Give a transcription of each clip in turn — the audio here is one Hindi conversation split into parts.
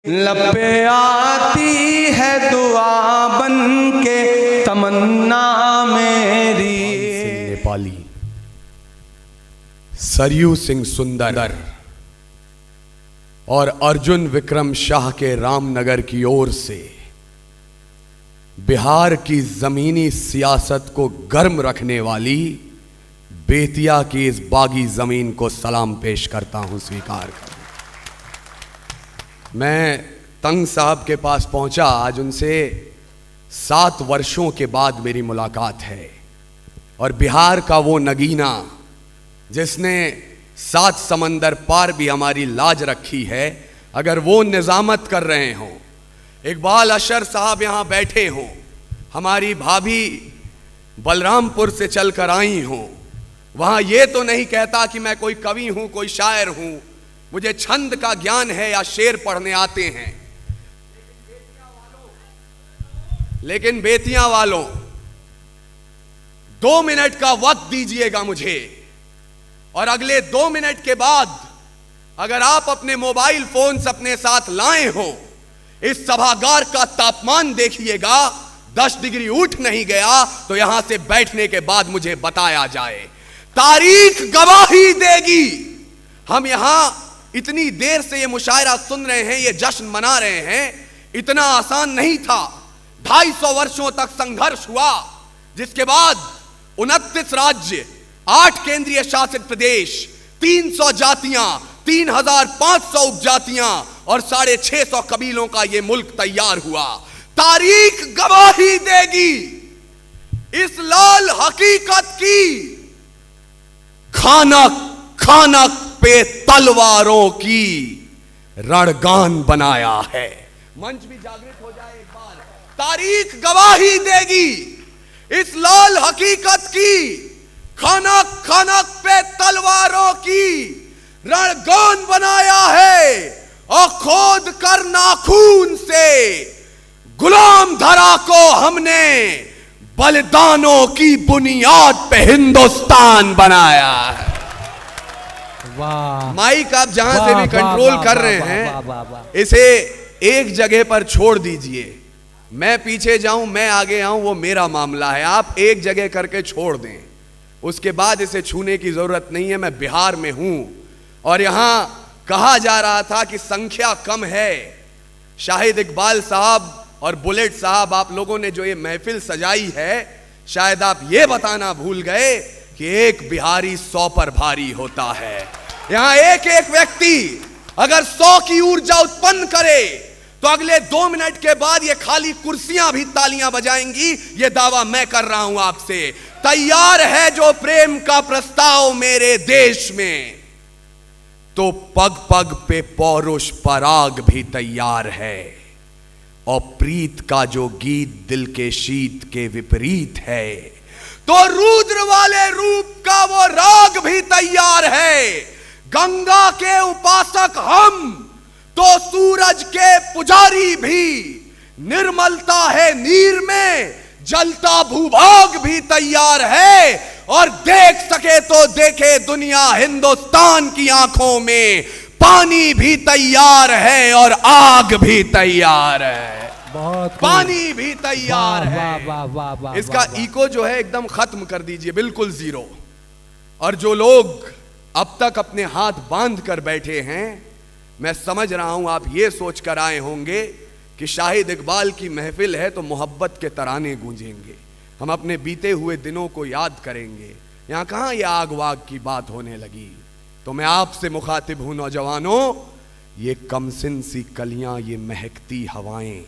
लब पे आती है दुआ बन के तमन्ना मेरी। नेपाली सरयू सिंह सुंदर और अर्जुन विक्रम शाह के रामनगर की ओर से बिहार की जमीनी सियासत को गर्म रखने वाली बेतिया की इस बागी जमीन को सलाम पेश करता हूं, स्वीकार कर। मैं तंग साहब के पास पहुंचा, आज उनसे 7 वर्षों के बाद मेरी मुलाकात है और बिहार का वो नगीना जिसने 7 समंदर पार भी हमारी लाज रखी है, अगर वो निजामत कर रहे हों, इकबाल अशर साहब यहां बैठे हों, हमारी भाभी बलरामपुर से चलकर आई हों, वहां ये तो नहीं कहता कि मैं कोई कवि हूं, कोई शायर हूं, मुझे छंद का ज्ञान है या शेर पढ़ने आते हैं। लेकिन बेतिया वालों 2 मिनट का वक्त दीजिएगा मुझे, और अगले 2 मिनट के बाद अगर आप अपने मोबाइल फोन अपने साथ लाए हो, इस सभागार का तापमान देखिएगा, 10 डिग्री उठ नहीं गया तो यहां से बैठने के बाद मुझे बताया जाए। तारीख गवाही देगी। हम यहां इतनी देर से ये मुशायरा सुन रहे हैं, ये जश्न मना रहे हैं, इतना आसान नहीं था। 250 वर्षों तक संघर्ष हुआ, जिसके बाद 29 राज्य, 8 केंद्रीय शासित प्रदेश, 300 जातियां, 3500 उपजातियां और 650 कबीलों का यह मुल्क तैयार हुआ। तारीख गवाही देगी इस लाल हकीकत की। खानक खानक पे तलवारों की रणगान बनाया है। मंच भी जागृत हो जाए एक बार। तारीख गवाही देगी इस लाल हकीकत की। खानक खानक पे तलवारों की रणगान बनाया है, और खोद कर नाखून से गुलाम धरा को हमने बलिदानों की बुनियाद पे हिंदुस्तान बनाया है। माइक आप जहां से भी कंट्रोल कर रहे हैं, इसे एक जगह पर छोड़ दीजिए। मैं पीछे जाऊं, मैं आगे आऊं, वो मेरा मामला है। आप एक जगह करके छोड़ दें, उसके बाद इसे छूने की जरूरत नहीं है। मैं बिहार में हूं और यहां कहा जा रहा था कि संख्या कम है। शाहिद इकबाल साहब और बुलेट साहब, आप लोगों ने जो ये महफिल सजाई है, शायद आप ये बताना भूल गए कि एक बिहारी 100 पर भारी होता है। यहां एक एक व्यक्ति अगर 100 की ऊर्जा उत्पन्न करे तो अगले 2 मिनट के बाद ये खाली कुर्सियां भी तालियां बजाएंगी। ये दावा मैं कर रहा हूं आपसे। तैयार है जो प्रेम का प्रस्ताव मेरे देश में, तो पग पग पे पौरुष पराग भी तैयार है, और प्रीत का जो गीत दिल के शीत के विपरीत है, तो रुद्र वाले रूप का वो राग भी तैयार है। गंगा के उपासक हम, तो सूरज के पुजारी भी। निर्मलता है नीर में, जलता भूभाग भी तैयार है, और देख सके तो देखे दुनिया हिंदुस्तान की आंखों में। पानी भी तैयार है और आग भी तैयार है, पानी भी तैयार है। इसका इको जो है एकदम खत्म कर दीजिए, बिल्कुल 0। और जो लोग अब तक अपने हाथ बांध कर बैठे हैं, मैं समझ रहा हूं आप ये सोच कर आए होंगे कि शाहिद इकबाल की महफिल है तो मोहब्बत के तराने गूंजेंगे, हम अपने बीते हुए दिनों को याद करेंगे। यहां कहां ये आग वाग की बात होने लगी। तो मैं आपसे मुखातिब हूं नौजवानों, ये कमसिन सी कलियां, ये महकती हवाएं,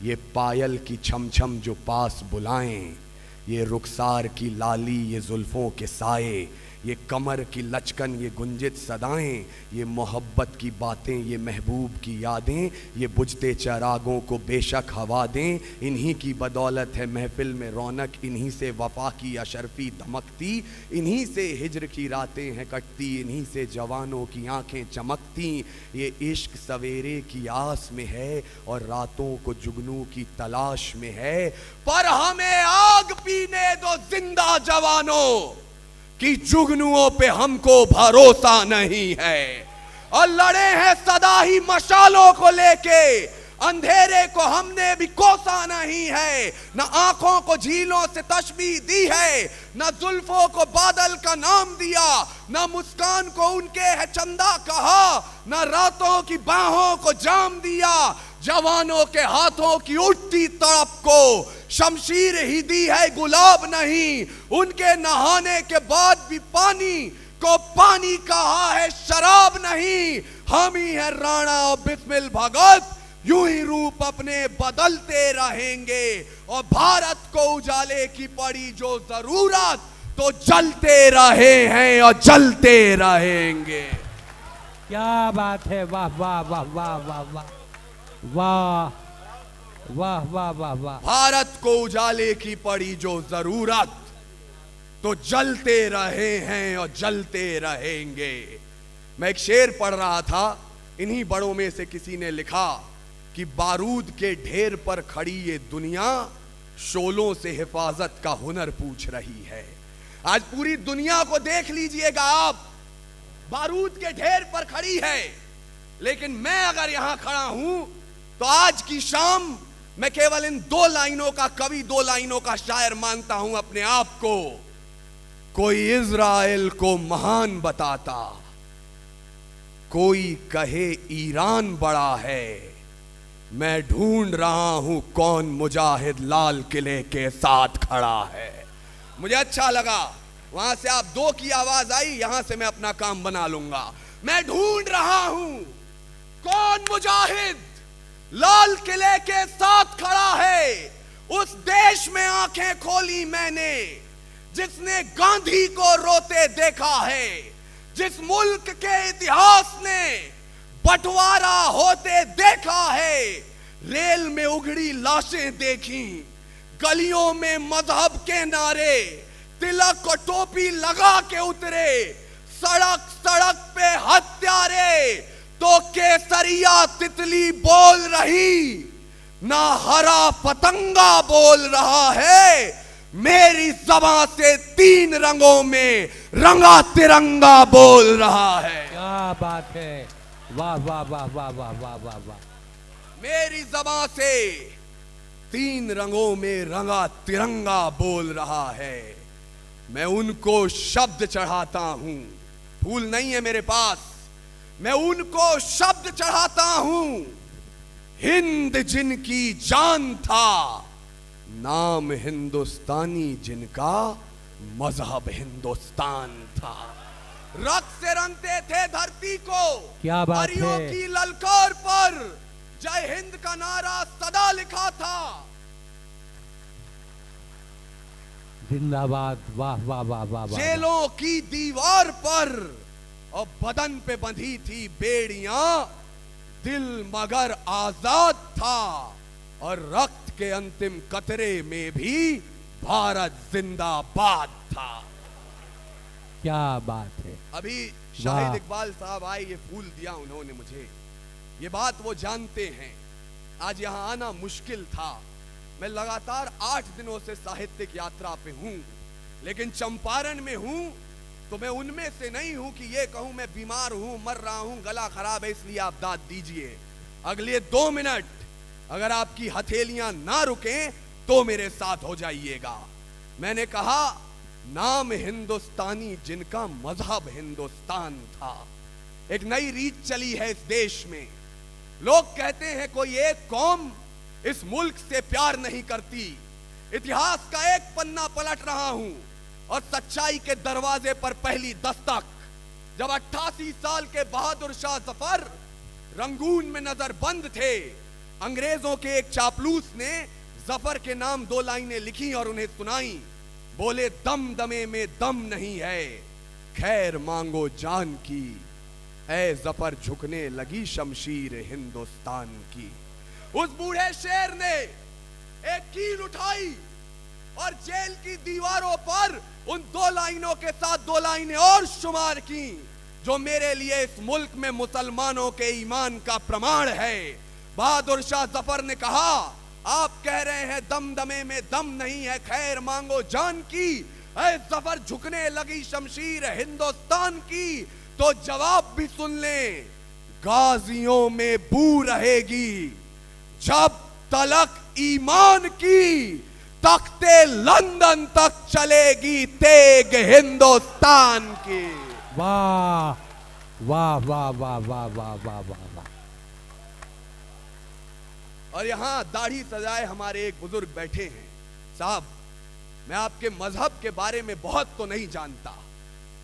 ये पायल की छम छम जो पास बुलाएं, ये रुखसार की लाली, ये जुल्फों के साए, ये कमर की लचकन, ये गुंजित सदाएं, ये मोहब्बत की बातें, ये महबूब की यादें, ये बुझते चरागों को बेशक हवा दें। इन्हीं की बदौलत है महफिल में रौनक, इन्हीं से वफा की अशरफी दमकती, इन्हीं से हिज्र की रातें हैं कटती, इन्हीं से जवानों की आंखें चमकती। ये इश्क सवेरे की आस में है और रातों को जुगनू की तलाश में है। पर हमें आग पीने दो जिंदा जवानों, कि जुगनुओं पे हमको भरोसा नहीं है। और लड़े हैं सदा ही मशालों को लेके। अंधेरे को हमने भी कोसा नहीं है, न आंखों को झीलों से तशबीह दी है, न जुल्फों को बादल का नाम दिया, न मुस्कान को उनके है चंदा कहा, न रातों की बाहों को जाम दिया। जवानों के हाथों की उठती तड़प को शमशीर ही दी है, गुलाब नहीं। उनके नहाने के बाद भी पानी को पानी कहा है, शराब नहीं। हम ही है राणा और बिस्मिल भगत, यूं ही रूप अपने बदलते रहेंगे। और भारत को उजाले की पड़ी जो जरूरत, तो जलते रहे हैं और जलते रहेंगे। क्या बात है, वाह वाह वाह वाह वाह वाह वाह वाह वाह वाह वाह। भारत को उजाले की पड़ी जो जरूरत, तो जलते रहे हैं और जलते रहेंगे। मैं एक शेर पढ़ रहा था, इन्हीं बड़ों में से किसी ने लिखा कि बारूद के ढेर पर खड़ी ये दुनिया शोलों से हिफाजत का हुनर पूछ रही है। आज पूरी दुनिया को देख लीजिएगा आप, बारूद के ढेर पर खड़ी है, लेकिन मैं अगर यहां खड़ा हूं तो आज की शाम मैं केवल इन 2 लाइनों का कवि, 2 लाइनों का शायर मानता हूं अपने आप को। कोई इज़राइल को महान बताता, कोई कहे ईरान बड़ा है, मैं ढूंढ रहा हूं कौन मुजाहिद लाल किले के साथ खड़ा है। मुझे अच्छा लगा, वहां से आप 2 की आवाज आई, यहां से मैं अपना काम बना लूंगा। मैं ढूंढ रहा हूं कौन मुजाहिद लाल किले के साथ खड़ा है। उस देश में आंखें खोली मैंने जिसने गांधी को रोते देखा है, जिस मुल्क के इतिहास ने बंटवारा होते देखा है। रेल में उगड़ी लाशें देखी, गलियों में मजहब के नारे, तिलक को टोपी लगा के उतरे, सड़क सड़क पे हत्यारे, तो केसरिया तितली बोल रही, ना हरा पतंगा बोल रहा है। मेरी ज़बां से 3 रंगों में रंगा तिरंगा बोल रहा है। क्या बात है, वाह वाह वाह वाह वाह वाह वाह वाह। मेरी ज़बां से 3 रंगों में रंगा तिरंगा बोल रहा है। मैं उनको शब्द चढ़ाता हूं, फूल नहीं है मेरे पास, मैं उनको शब्द चढ़ाता हूं। हिंद जिनकी जान था, नाम हिंदुस्तानी जिनका, मजहब हिंदुस्तान था। रक्त से रंगते थे धरती को, क्या बात है। परियों की ललकार पर जय हिंद का नारा सदा लिखा था। जिंदाबाद, वाह वाह वाह वाह वाह। जेलों की दीवार पर और बदन पे बंधी थी बेड़ियां, दिल मगर आजाद था। और रक्त के अंतिम कतरे में भी भारत जिंदाबाद था। क्या बात है। अभी शाहिद इकबाल साहब आए, ये फूल दिया उन्होंने मुझे, ये बात वो जानते हैं। आज यहां आना मुश्किल था, मैं लगातार 8 दिनों से साहित्यिक यात्रा पे हूं, लेकिन चंपारण में हूं तो मैं उनमें से नहीं हूं कि ये कहूं मैं बीमार हूं, मर रहा हूं, गला खराब है इसलिए आप दाद दीजिए। अगले 2 मिनट अगर आपकी हथेलियां ना रुकें तो मेरे साथ हो जाइएगा। मैंने कहा नाम हिंदुस्तानी जिनका, मजहब हिंदुस्तान था। एक नई रीत चली है इस देश में। लोग कहते हैं कोई एक कौम इस मुल्क से प्यार नहीं करती। इतिहास का एक पन्ना पलट रहा हूं और सच्चाई के दरवाजे पर पहली दस्तक। जब 88 साल के बहादुर शाह जफर रंगून में नजरबंद थे, अंग्रेजों के एक चापलूस ने जफर के नाम 2 लाइनें लिखी और उन्हें सुनाई। बोले दम दमे में दम नहीं है, खैर मांगो जान की, ऐ जफर झुकने लगी शमशीर हिंदुस्तान की। उस बूढ़े शेर ने एक कील उठाई और जेल की दीवारों पर उन 2 लाइनों के साथ 2 लाइनें और शुमार की, जो मेरे लिए इस मुल्क में मुसलमानों के ईमान का प्रमाण है। बहादुर शाह जफर ने कहा, आप कह रहे हैं दमदमे में दम नहीं है, खैर मांगो जान की, ऐ जफर झुकने लगी शमशीर हिंदुस्तान की। तो जवाब भी सुन लें, गाजियों में बू रहेगी, जब तलक ईमान की तख्ते लंदन तक चलेगी तेग हिंदुस्तान की। वाह वाह वाह वाह वाह वाह वाह वाह वाह। और यहां दाढ़ी सजाए हमारे एक बुजुर्ग बैठे हैं। साहब, मैं आपके मजहब के बारे में बहुत तो नहीं जानता,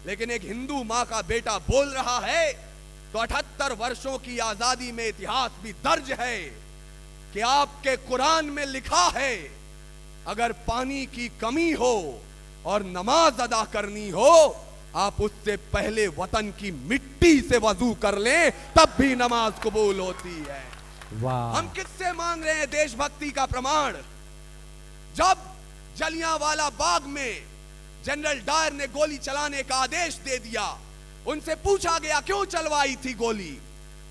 लेकिन एक हिंदू मां का बेटा बोल रहा है तो 78 वर्षों की आजादी में इतिहास भी दर्ज है कि आपके कुरान में लिखा है, अगर पानी की कमी हो और नमाज अदा करनी हो, आप उससे पहले वतन की मिट्टी से वजू कर लें, तब भी नमाज कबूल होती है। वाह। हम किससे मांग रहे हैं देशभक्ति का प्रमाण? जब जलियांवाला बाग में जनरल डायर ने गोली चलाने का आदेश दे दिया, उनसे पूछा गया क्यों चलवाई थी गोली?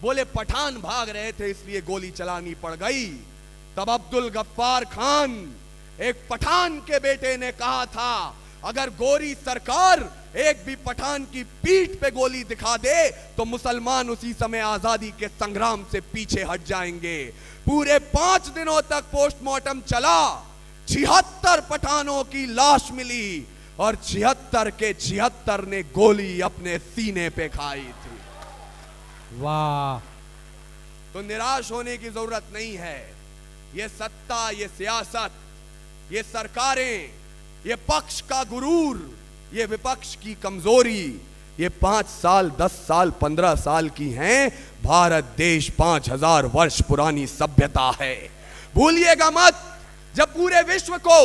बोले पठान भाग रहे थे इसलिए गोली चलानी पड़ गई। तब अब्दुल गफ्फार खान, एक पठान के बेटे ने कहा था, अगर गोरी सरकार एक भी पठान की पीठ पे गोली दिखा दे तो मुसलमान उसी समय आजादी के संग्राम से पीछे हट जाएंगे। पूरे 5 दिनों तक पोस्टमार्टम चला, 76 पठानों की लाश मिली और 76 के 76 ने गोली अपने सीने पे खाई थी। वाह। तो निराश होने की जरूरत नहीं है। ये सत्ता, ये सियासत, ये सरकारें, ये पक्ष का गुरूर, ये विपक्ष की कमजोरी, ये 5 साल 10 साल 15 साल की हैं। भारत देश 5000 वर्ष पुरानी सभ्यता है। भूलिएगा मत, जब पूरे विश्व को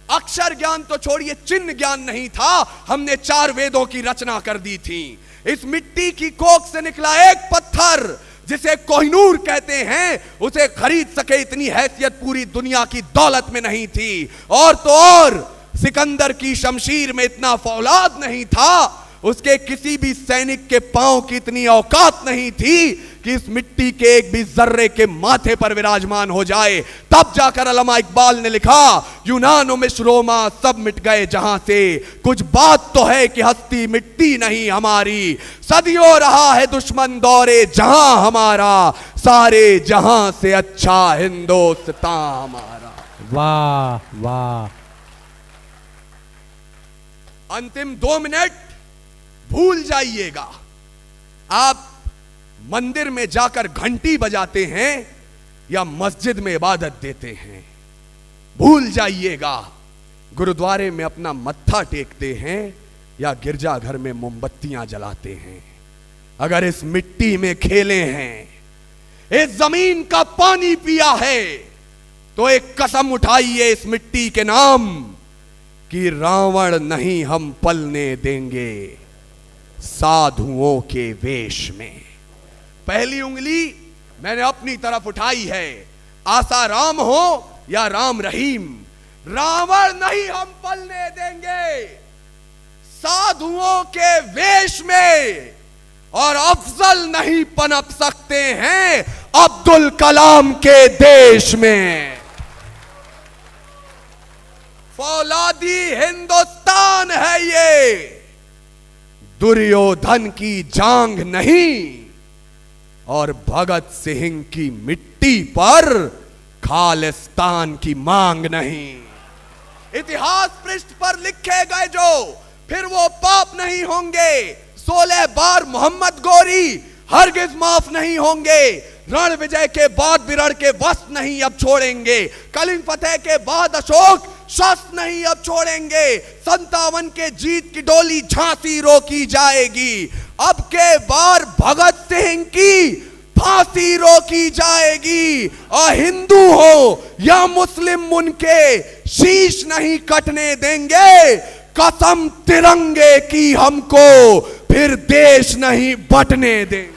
अक्षर ज्ञान तो छोड़िए चिन्ह ज्ञान नहीं था, हमने 4 वेदों की रचना कर दी थी। इस मिट्टी की कोख से निकला एक पत्थर जिसे कोहिनूर कहते हैं, उसे खरीद सके इतनी हैसियत पूरी दुनिया की दौलत में नहीं थी। और तो और सिकंदर की शमशीर में इतना फौलाद नहीं था, उसके किसी भी सैनिक के पांव की इतनी औकात नहीं थी कि इस मिट्टी के एक भी जर्रे के माथे पर विराजमान हो जाए। तब जाकर अल्लामा इकबाल ने लिखा, यूनान मिस्र रोमा सब मिट गए जहां से, कुछ बात तो है कि हस्ती मिट्टी नहीं हमारी। सदियों रहा है दुश्मन दौरे जहां हमारा, सारे जहां से अच्छा हिंदुस्तान हमारा। वाह वाह। अंतिम 2 मिनट भूल जाइएगा। आप मंदिर में जाकर घंटी बजाते हैं या मस्जिद में इबादत देते हैं, भूल जाइएगा। गुरुद्वारे में अपना मत्था टेकते हैं या गिरजाघर में मोमबत्तियां जलाते हैं। अगर इस मिट्टी में खेले हैं, इस जमीन का पानी पिया है, तो एक कसम उठाइए इस मिट्टी के नाम कि रावण नहीं हम पलने देंगे साधुओं के वेश में। पहली उंगली मैंने अपनी तरफ उठाई है, आसा राम हो या राम रहीम, रावण नहीं हम पलने देंगे साधुओं के वेश में। और अफजल नहीं पनप सकते हैं अब्दुल कलाम के देश में। फौलादी हिंदुस्तान है ये, दुर्योधन की जांग नहीं और भगत सिंह की मिट्टी पर खालिस्तान की मांग नहीं। इतिहास पृष्ठ पर लिखे गए जो फिर वो पाप नहीं होंगे। 16 बार मोहम्मद गोरी हरगिज माफ नहीं होंगे। रण विजय के बाद विरण के वस्त्र नहीं अब छोड़ेंगे। कलिंग फतेह के बाद अशोक शस्त्र नहीं अब छोड़ेंगे। 57 के जीत की डोली झांसी रोकी जाएगी। अब के बार भगत सिंह की फांसी रोकी जाएगी। और हिंदू हो या मुस्लिम उनके शीश नहीं कटने देंगे। कसम तिरंगे की हमको फिर देश नहीं बटने देंगे।